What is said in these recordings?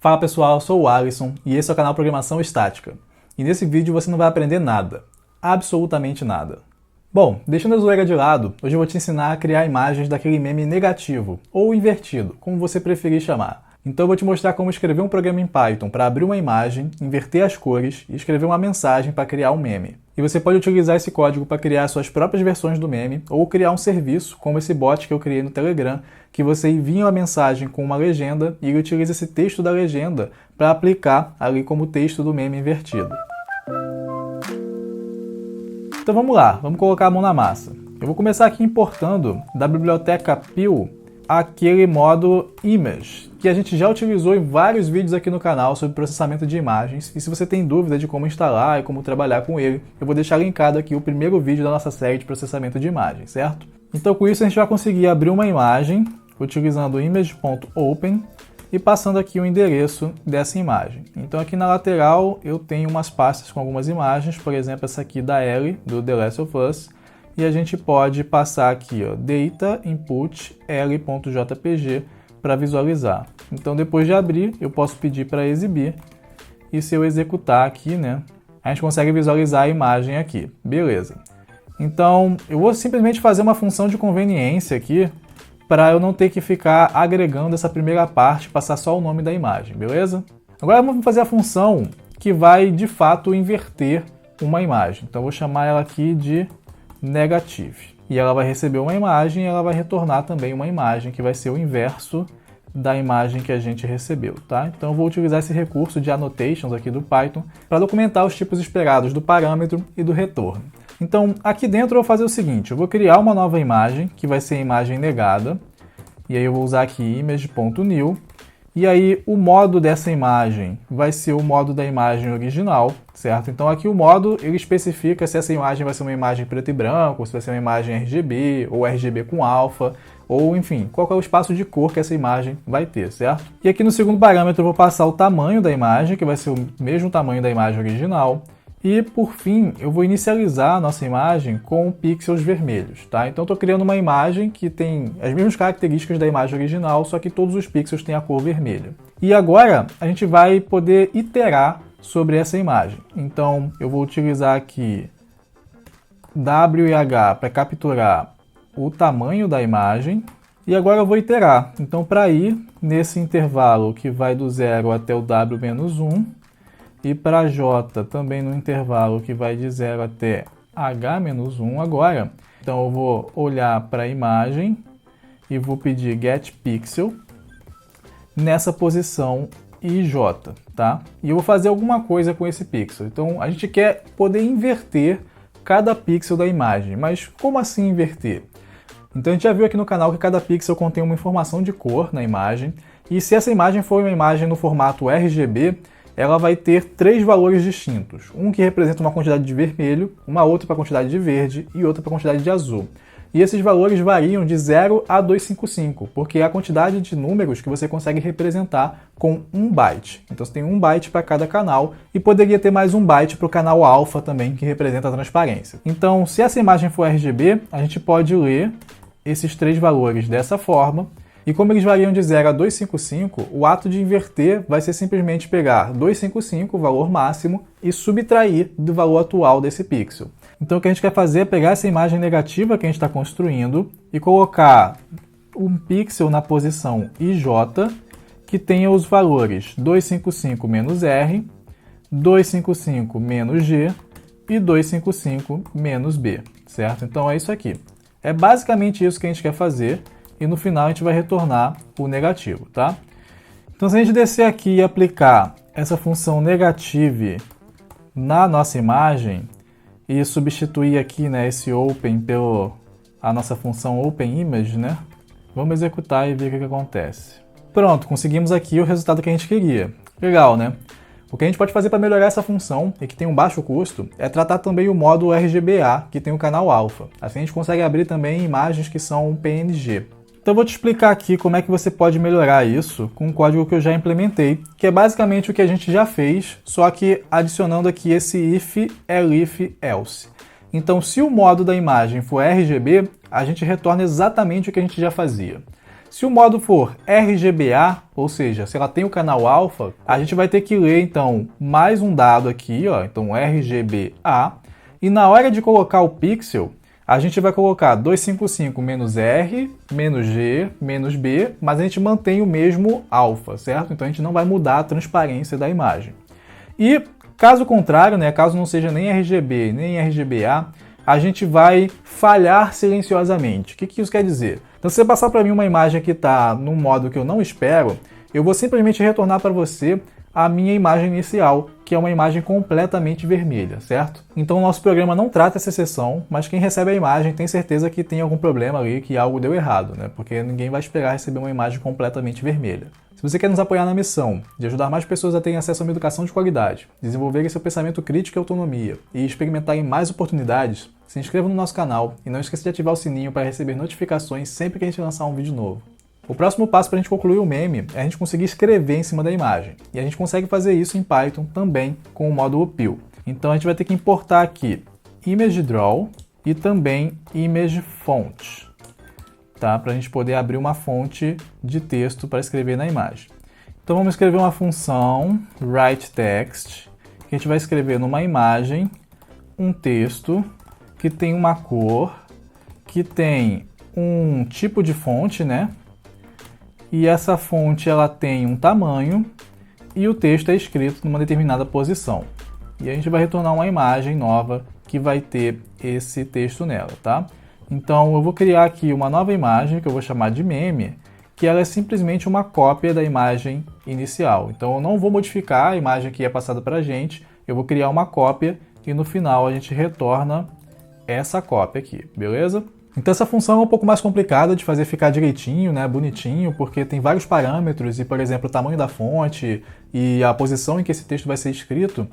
Fala pessoal, eu sou o Alisson e esse é o canal Programação Estática. E nesse vídeo você não vai aprender nada, absolutamente nada. Bom, deixando a zoeira de lado, hoje eu vou te ensinar a criar imagens daquele meme negativo, ou invertido, como você preferir chamar. Então eu vou te mostrar como escrever um programa em Python para abrir uma imagem, inverter as cores e escrever uma mensagem para criar um meme. E você pode utilizar esse código para criar suas próprias versões do meme ou criar um serviço, como esse bot que eu criei no Telegram, que você envia uma mensagem com uma legenda e ele utiliza esse texto da legenda para aplicar ali como texto do meme invertido. Então vamos lá, vamos colocar a mão na massa. Eu vou começar aqui importando da biblioteca Pil aquele modo Image, que a gente já utilizou em vários vídeos aqui no canal sobre processamento de imagens, e se você tem dúvida de como instalar e como trabalhar com ele, eu vou deixar linkado aqui o primeiro vídeo da nossa série de processamento de imagens, certo? Então com isso a gente vai conseguir abrir uma imagem utilizando o image.open e passando aqui o endereço dessa imagem. Então aqui na lateral eu tenho umas pastas com algumas imagens, por exemplo essa aqui da Ellie, do The Last of Us, e a gente pode passar aqui, ó, data input l.jpg para visualizar. Então depois de abrir, eu posso pedir para exibir, e se eu executar aqui, né, a gente consegue visualizar a imagem aqui. Beleza. Então eu vou simplesmente fazer uma função de conveniência aqui, para eu não ter que ficar agregando essa primeira parte, passar só o nome da imagem, beleza? Agora vamos fazer a função que vai de fato inverter uma imagem. Então eu vou chamar ela aqui de negative. E ela vai receber uma imagem e ela vai retornar também uma imagem que vai ser o inverso da imagem que a gente recebeu, tá? Então eu vou utilizar esse recurso de annotations aqui do Python para documentar os tipos esperados do parâmetro e do retorno. Então aqui dentro eu vou fazer o seguinte, eu vou criar uma nova imagem que vai ser a imagem negada, e aí eu vou usar aqui image.new, e aí o modo dessa imagem vai ser o modo da imagem original, certo? Então aqui o modo ele especifica se essa imagem vai ser uma imagem preto e branco, se vai ser uma imagem RGB, ou RGB com alfa, ou enfim, qual é o espaço de cor que essa imagem vai ter, certo? E aqui no segundo parâmetro eu vou passar o tamanho da imagem, que vai ser o mesmo tamanho da imagem original. E, por fim, eu vou inicializar a nossa imagem com pixels vermelhos, tá? Então, eu estou criando uma imagem que tem as mesmas características da imagem original, só que todos os pixels têm a cor vermelha. E agora, a gente vai poder iterar sobre essa imagem. Então, eu vou utilizar aqui W e H para capturar o tamanho da imagem. E agora eu vou iterar. Então, para ir nesse intervalo que vai do 0 até o W menos 1, e para J também no intervalo que vai de 0 até H-1 agora. Então eu vou olhar para a imagem e vou pedir getPixel nessa posição IJ, tá? E eu vou fazer alguma coisa com esse pixel. Então a gente quer poder inverter cada pixel da imagem, mas como assim inverter? Então a gente já viu aqui no canal que cada pixel contém uma informação de cor na imagem, e se essa imagem for uma imagem no formato RGB, ela vai ter três valores distintos. Um que representa uma quantidade de vermelho, uma outra para a quantidade de verde e outra para a quantidade de azul. E esses valores variam de 0 a 255, porque é a quantidade de números que você consegue representar com 1 byte. Então você tem 1 byte para cada canal e poderia ter mais 1 byte para o canal alfa também, que representa a transparência. Então, se essa imagem for RGB, a gente pode ler esses três valores dessa forma. E como eles variam de 0 a 255, o ato de inverter vai ser simplesmente pegar 255, o valor máximo, e subtrair do valor atual desse pixel. Então o que a gente quer fazer é pegar essa imagem negativa que a gente está construindo e colocar um pixel na posição IJ que tenha os valores 255 menos R, 255 menos G e 255 menos B, certo? Então é isso aqui. É basicamente isso que a gente quer fazer. E no final a gente vai retornar o negativo, tá? Então se a gente descer aqui e aplicar essa função negative na nossa imagem e substituir aqui, né, esse open pela nossa função openImage, né? Vamos executar e ver o que acontece. Pronto, conseguimos aqui o resultado que a gente queria. Legal, né? O que a gente pode fazer para melhorar essa função, e que tem um baixo custo, é tratar também o modo RGBA, que tem o canal alfa. Assim a gente consegue abrir também imagens que são PNG. Então eu vou te explicar aqui como é que você pode melhorar isso com um código que eu já implementei, que é basicamente o que a gente já fez, só que adicionando aqui esse if, elif, else. Então se o modo da imagem for RGB, a gente retorna exatamente o que a gente já fazia. Se o modo for RGBA, ou seja, se ela tem o canal alfa, a gente vai ter que ler então mais um dado aqui, ó, então RGBA, e na hora de colocar o pixel, a gente vai colocar 255 menos R, menos G, menos B, mas a gente mantém o mesmo alfa, certo? Então a gente não vai mudar a transparência da imagem. E caso contrário, né, caso não seja nem RGB nem RGBA, a gente vai falhar silenciosamente. O que isso quer dizer? Então, se você passar para mim uma imagem que está num modo que eu não espero, eu vou simplesmente retornar para você a minha imagem inicial, que é uma imagem completamente vermelha, certo? Então o nosso programa não trata essa exceção, mas quem recebe a imagem tem certeza que tem algum problema ali, que algo deu errado, né? Porque ninguém vai esperar receber uma imagem completamente vermelha. Se você quer nos apoiar na missão de ajudar mais pessoas a terem acesso a uma educação de qualidade, desenvolverem seu pensamento crítico e autonomia e experimentarem mais oportunidades, se inscreva no nosso canal e não esqueça de ativar o sininho para receber notificações sempre que a gente lançar um vídeo novo. O próximo passo para a gente concluir o meme é a gente conseguir escrever em cima da imagem. E a gente consegue fazer isso em Python também com o módulo PIL. Então a gente vai ter que importar aqui ImageDraw e também ImageFont, tá? Para a gente poder abrir uma fonte de texto para escrever na imagem. Então vamos escrever uma função writeText, que a gente vai escrever numa imagem um texto que tem uma cor, que tem um tipo de fonte, né? E essa fonte ela tem um tamanho e o texto é escrito numa determinada posição. E a gente vai retornar uma imagem nova que vai ter esse texto nela, tá? Então eu vou criar aqui uma nova imagem que eu vou chamar de meme, que ela é simplesmente uma cópia da imagem inicial. Então eu não vou modificar a imagem que é passada para a gente, eu vou criar uma cópia e no final a gente retorna essa cópia aqui, beleza? Então essa função é um pouco mais complicada de fazer ficar direitinho, né, bonitinho, porque tem vários parâmetros e, por exemplo, o tamanho da fonte e a posição em que esse texto vai ser escrito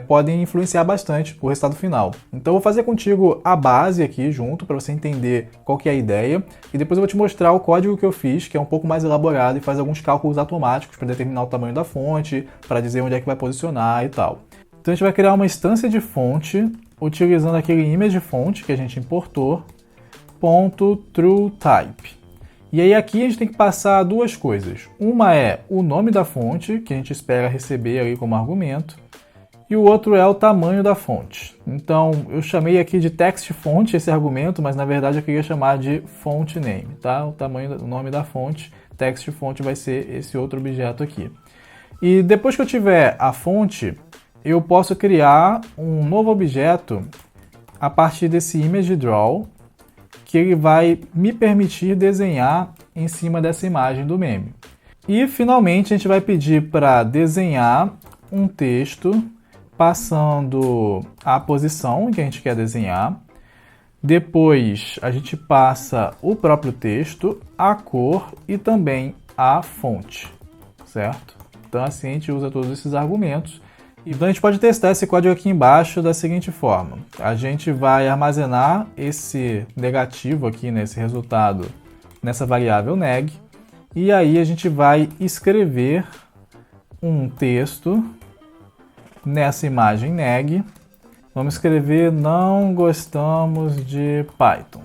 podem influenciar bastante o resultado final. Então eu vou fazer contigo a base aqui junto para você entender qual que é a ideia e depois eu vou te mostrar o código que eu fiz, que é um pouco mais elaborado e faz alguns cálculos automáticos para determinar o tamanho da fonte, para dizer onde é que vai posicionar e tal. Então a gente vai criar uma instância de fonte utilizando aquele ImageFont que a gente importou, .trueType. E aí aqui a gente tem que passar duas coisas. Uma é o nome da fonte, que a gente espera receber ali como argumento, e o outro é o tamanho da fonte. Então eu chamei aqui de TextFont esse argumento, mas na verdade eu queria chamar de FontName, tá? O nome da fonte, TextFont vai ser esse outro objeto aqui. E depois que eu tiver a fonte, eu posso criar um novo objeto a partir desse ImageDraw, que ele vai me permitir desenhar em cima dessa imagem do meme. E finalmente a gente vai pedir para desenhar um texto passando a posição que a gente quer desenhar. Depois a gente passa o próprio texto, a cor e também a fonte, certo? Então assim a gente usa todos esses argumentos. Então a gente pode testar esse código aqui embaixo da seguinte forma. A gente vai armazenar esse negativo aqui, né, esse resultado, nessa variável neg. E aí a gente vai escrever um texto nessa imagem neg. Vamos escrever não gostamos de Python.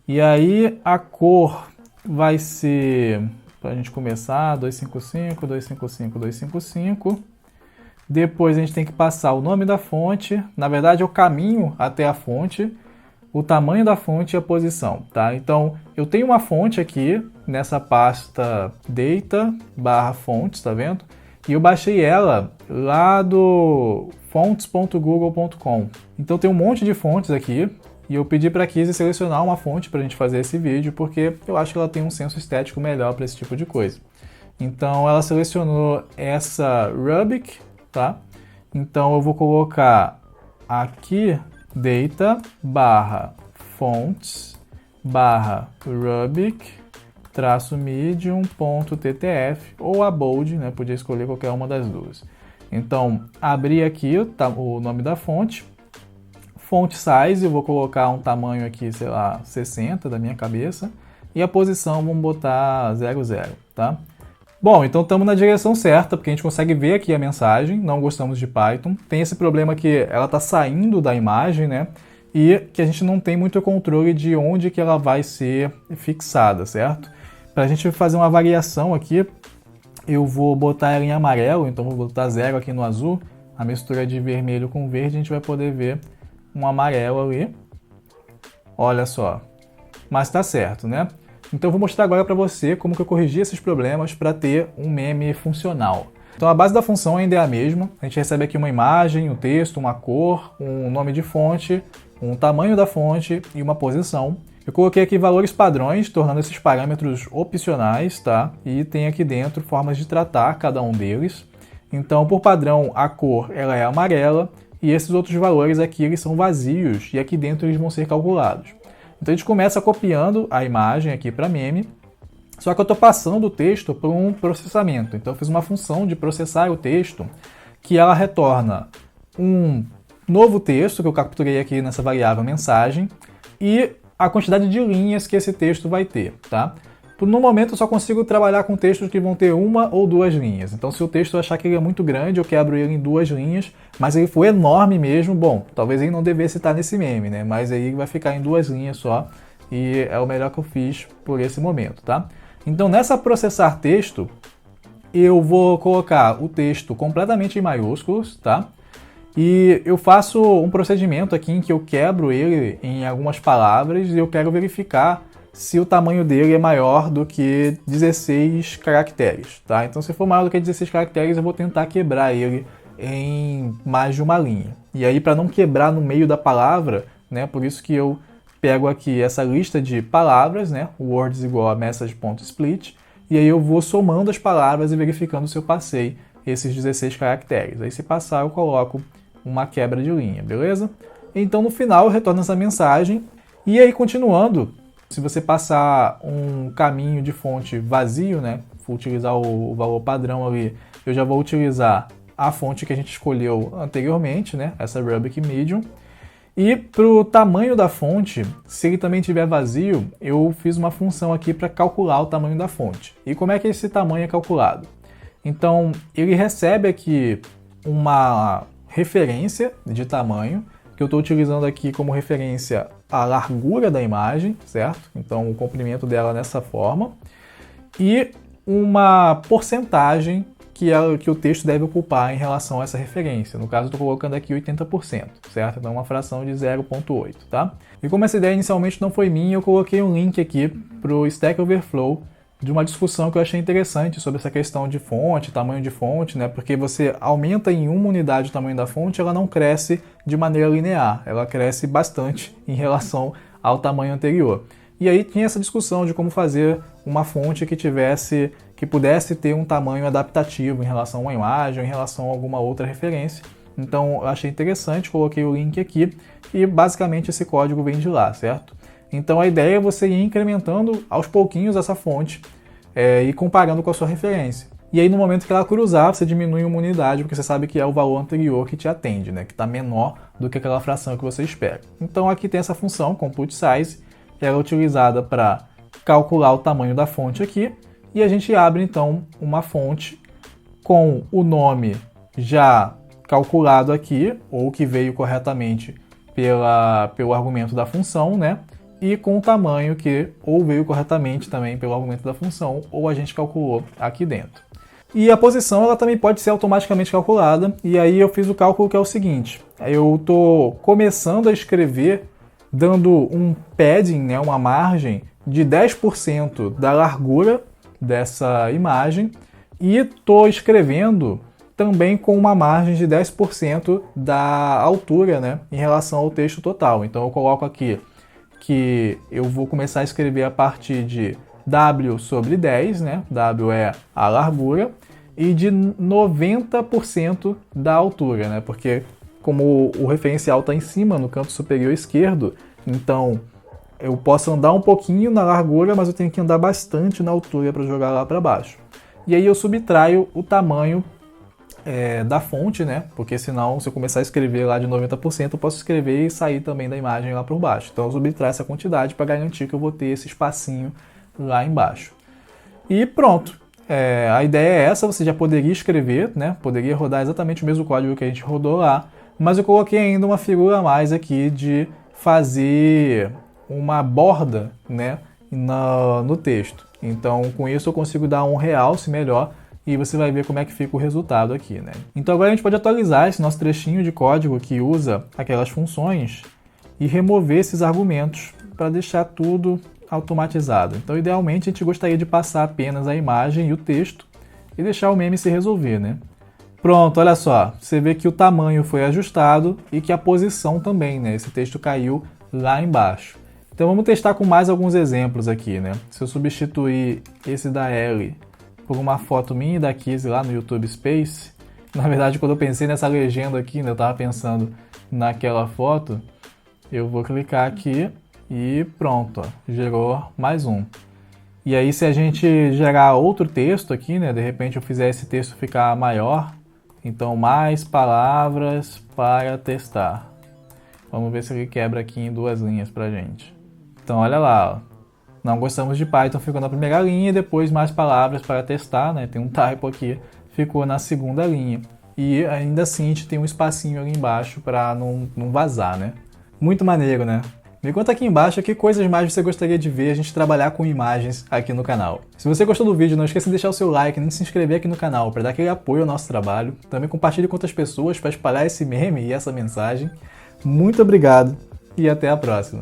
E aí a cor vai ser, para a gente começar, 255, 255, 255. Depois a gente tem que passar o nome da fonte, na verdade é o caminho até a fonte, o tamanho da fonte e a posição, tá? Então eu tenho uma fonte aqui nessa pasta data/fonts, tá vendo? E eu baixei ela lá do fonts.google.com. Então tem um monte de fontes aqui e eu pedi para a Kizzy selecionar uma fonte para a gente fazer esse vídeo porque eu acho que ela tem um senso estético melhor para esse tipo de coisa. Então ela selecionou essa Rubik, tá? Então eu vou colocar aqui data/fonts/Rubik-medium.ttf ou a bold, né? Podia escolher qualquer uma das duas. Então abri aqui o nome da fonte, font size, eu vou colocar um tamanho aqui, sei lá, 60 da minha cabeça e a posição vamos botar 00, tá? Bom, então estamos na direção certa, porque a gente consegue ver aqui a mensagem, não gostamos de Python. Tem esse problema que ela está saindo da imagem, né? e que a gente não tem muito controle de onde que ela vai ser fixada, certo? Para a gente fazer uma variação aqui, eu vou botar ela em amarelo, então vou botar 0 aqui no azul, a mistura de vermelho com verde, a gente vai poder ver um amarelo ali. Olha só, mas tá certo, né? Então eu vou mostrar agora para você como que eu corrigi esses problemas para ter um meme funcional. Então a base da função ainda é a mesma, a gente recebe aqui uma imagem, um texto, uma cor, um nome de fonte, um tamanho da fonte e uma posição. Eu coloquei aqui valores padrões, tornando esses parâmetros opcionais, tá? E tem aqui dentro formas de tratar cada um deles. Então, por padrão, a cor ela é amarela e esses outros valores aqui eles são vazios e aqui dentro eles vão ser calculados. Então a gente começa copiando a imagem aqui para meme, só que eu estou passando o texto por um processamento. Então eu fiz uma função de processar o texto que ela retorna um novo texto que eu capturei aqui nessa variável mensagem e a quantidade de linhas que esse texto vai ter, tá? No momento eu só consigo trabalhar com textos que vão ter uma ou duas linhas. Então se o texto eu achar que ele é muito grande, eu quebro ele em 2 linhas, mas ele for enorme mesmo, bom, talvez ele não devesse estar nesse meme, né? Mas aí ele vai ficar em 2 linhas só e é o melhor que eu fiz por esse momento, tá? Então nessa processar texto, eu vou colocar o texto completamente em maiúsculos, tá? E eu faço um procedimento aqui em que eu quebro ele em algumas palavras e eu quero verificar se o tamanho dele é maior do que 16 caracteres, tá? Então se for maior do que 16 caracteres, eu vou tentar quebrar ele em mais de uma linha. E aí para não quebrar no meio da palavra, né, por isso que eu pego aqui essa lista de palavras, né, words igual a message.split, e aí eu vou somando as palavras e verificando se eu passei esses 16 caracteres. Aí se passar eu coloco uma quebra de linha, beleza? Então no final eu retorno essa mensagem e aí continuando, se você passar um caminho de fonte vazio, né, for utilizar o valor padrão ali, eu já vou utilizar a fonte que a gente escolheu anteriormente, né, essa Rubik Medium. E para o tamanho da fonte, se ele também estiver vazio, eu fiz uma função aqui para calcular o tamanho da fonte. E como é que esse tamanho é calculado? Então, ele recebe aqui uma referência de tamanho, que eu estou utilizando aqui como referência a largura da imagem, certo? Então, o comprimento dela nessa forma. E uma porcentagem que o texto deve ocupar em relação a essa referência. No caso, eu estou colocando aqui 80%, certo? Então, uma fração de 0,8, tá? E como essa ideia inicialmente não foi minha, eu coloquei um link aqui para o Stack Overflow de uma discussão que eu achei interessante sobre essa questão de fonte, tamanho de fonte, né? Porque você aumenta em uma unidade o tamanho da fonte, ela não cresce de maneira linear, ela cresce bastante em relação ao tamanho anterior. E aí tinha essa discussão de como fazer uma fonte que pudesse ter um tamanho adaptativo em relação a uma imagem, ou em relação a alguma outra referência. Então eu achei interessante, coloquei o link aqui e basicamente esse código vem de lá, certo? Então a ideia é você ir incrementando aos pouquinhos essa fonte e comparando com a sua referência. E aí no momento que ela cruzar, você diminui uma unidade, porque você sabe que é o valor anterior que te atende, né? Que está menor do que aquela fração que você espera. Então aqui tem essa função, compute size, ela é utilizada para calcular o tamanho da fonte aqui, e a gente abre então uma fonte com o nome já calculado aqui, ou que veio corretamente pelo argumento da função, né? E com o tamanho que ou veio corretamente também pelo argumento da função, ou a gente calculou aqui dentro. E a posição ela também pode ser automaticamente calculada, e aí eu fiz o cálculo que é o seguinte, eu estou começando a escrever dando um padding, né, uma margem de 10% da largura dessa imagem, e estou escrevendo também com uma margem de 10% da altura, né, em relação ao texto total. Então eu coloco aqui que eu vou começar a escrever a partir de W sobre 10, né? W é a largura, e de 90% da altura, né? Porque como o referencial está em cima, no canto superior esquerdo, então eu posso andar um pouquinho na largura, mas eu tenho que andar bastante na altura para jogar lá para baixo. E aí eu subtraio o tamanho da fonte, né? Porque senão, se eu começar a escrever lá de 90%, eu posso escrever e sair também da imagem lá por baixo. Então eu subtraio essa quantidade para garantir que eu vou ter esse espacinho lá embaixo. E pronto. A ideia é essa, você já poderia escrever, né? Poderia rodar exatamente o mesmo código que a gente rodou lá, mas eu coloquei ainda uma figura a mais aqui de fazer uma borda, né, no texto. Então, com isso eu consigo dar um realce melhor e você vai ver como é que fica o resultado aqui, né? Então agora a gente pode atualizar esse nosso trechinho de código que usa aquelas funções e remover esses argumentos para deixar tudo automatizado. Então, idealmente, a gente gostaria de passar apenas a imagem e o texto e deixar o meme se resolver, né? Pronto, olha só, você vê que o tamanho foi ajustado e que a posição também, né? Esse texto caiu lá embaixo. Então vamos testar com mais alguns exemplos aqui, né? Se eu substituir esse da Ellie por uma foto minha e da Kizzy lá no YouTube Space, na verdade quando eu pensei nessa legenda aqui, né, eu estava pensando naquela foto, eu vou clicar aqui e pronto, ó, gerou mais um. E aí se a gente gerar outro texto aqui, né, de repente eu fizer esse texto ficar maior, então mais palavras para testar. Vamos ver se ele quebra aqui em 2 linhas pra gente. Então olha lá, ó. Não gostamos de Python ficou na primeira linha e depois mais palavras para testar, né? Tem um typo aqui, ficou na segunda linha. E ainda assim a gente tem um espacinho ali embaixo para não vazar, né? Muito maneiro, né? Me conta aqui embaixo que coisas mais você gostaria de ver a gente trabalhar com imagens aqui no canal. Se você gostou do vídeo, não esqueça de deixar o seu like e nem se inscrever aqui no canal para dar aquele apoio ao nosso trabalho. Também compartilhe com outras pessoas para espalhar esse meme e essa mensagem. Muito obrigado e até a próxima!